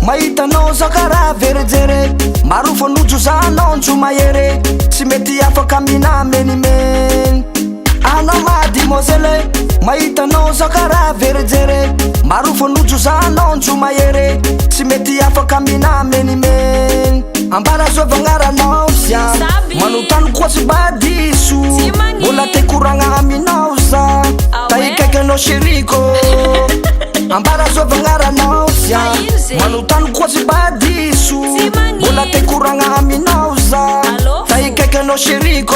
Mahitanao zao karaha verejery maro fanojozanao njo mahery tsy mety afaka minamenimeny anao madimozele mahitanao zao karaha verejery maro fanojozanao njo mahery tsy mety afaka minamenimeny ambara zao vagnaranao zia manotany koa tsy badiso mbola te koragna aminao za taikaikanao sheriko ambara zao vagnaranao zia manotany koa tsy badiso mbola te koragna aminao za taikaikanao sheriko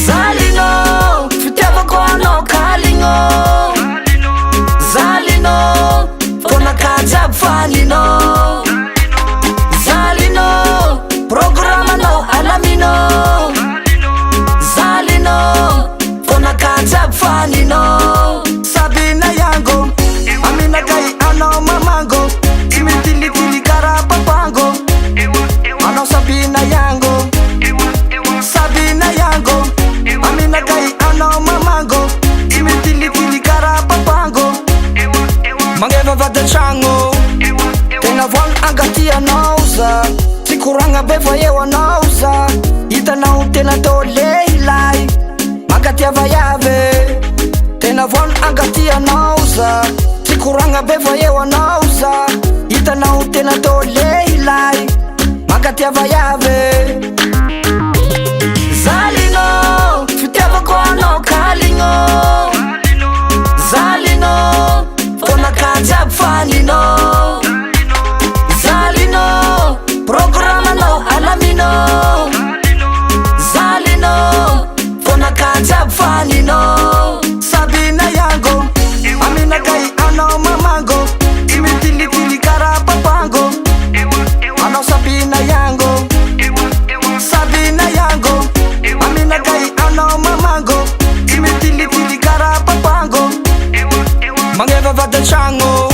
Zalino fitiavako anao kalino Zalino fona kajab falino Zalino programanao alamino Zalino fona kajab falino Sabina yango amina kai anao mamango Imitilitili kara papango Anao Sabina yango Sabina yango amina kai anao mamango Imitilitili kara papango Mangeva vadantragno Tena voagny angaty anao za Tsy koragna be fa eo anao za Hitanao tena tao lehilahy Mangatiavayave Tena voagny angaty anao za Tsy koragna be fa eo anao za Hitanao tena tao lehilahy Mangatiavayave Zalino fitiavako anao kalino Zalino fona kajab falino Zalino programanao alamino Zalino fona kajab falino Sabina yango amina kai anao mamango Imitilitili kara papango Anao Sabina yango Sabina yango amina kai anao mamango Imitilitili kara papango Mangeva vadantragno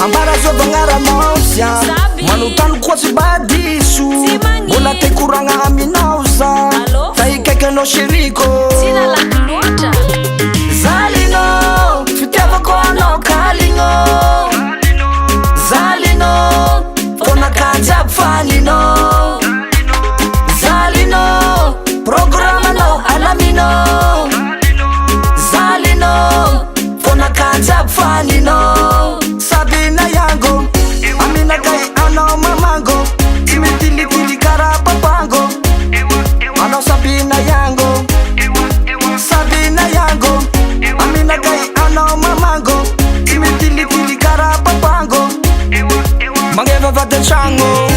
ambara zao vagnaranao zia manotany koa tsy badiso mbola te koragna aminao za taikaikanao sheriko Zalino fitiavako anao kalino Zalino fona kajab falino Zalino programanao alamino Zalino fona kajab falino Sabina yango amina kai anao mamango Imitilitili kara papango Anao Sabina yango Sabina yango amina kai anao mamango Imitilitili kara papango Mangeva vadantragno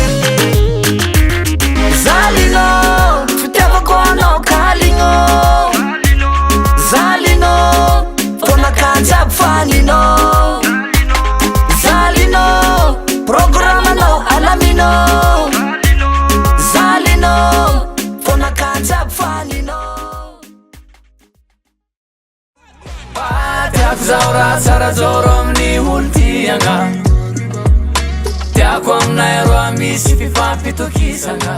Zalino fitiavako anao kalino Zalino fona kajab falino Zalino programanao alamino Zalino fona kajab falino Tiako zao raha tsara zoro amin'ny olo-tiagna Tiako aminay roa misy fifampitokisagna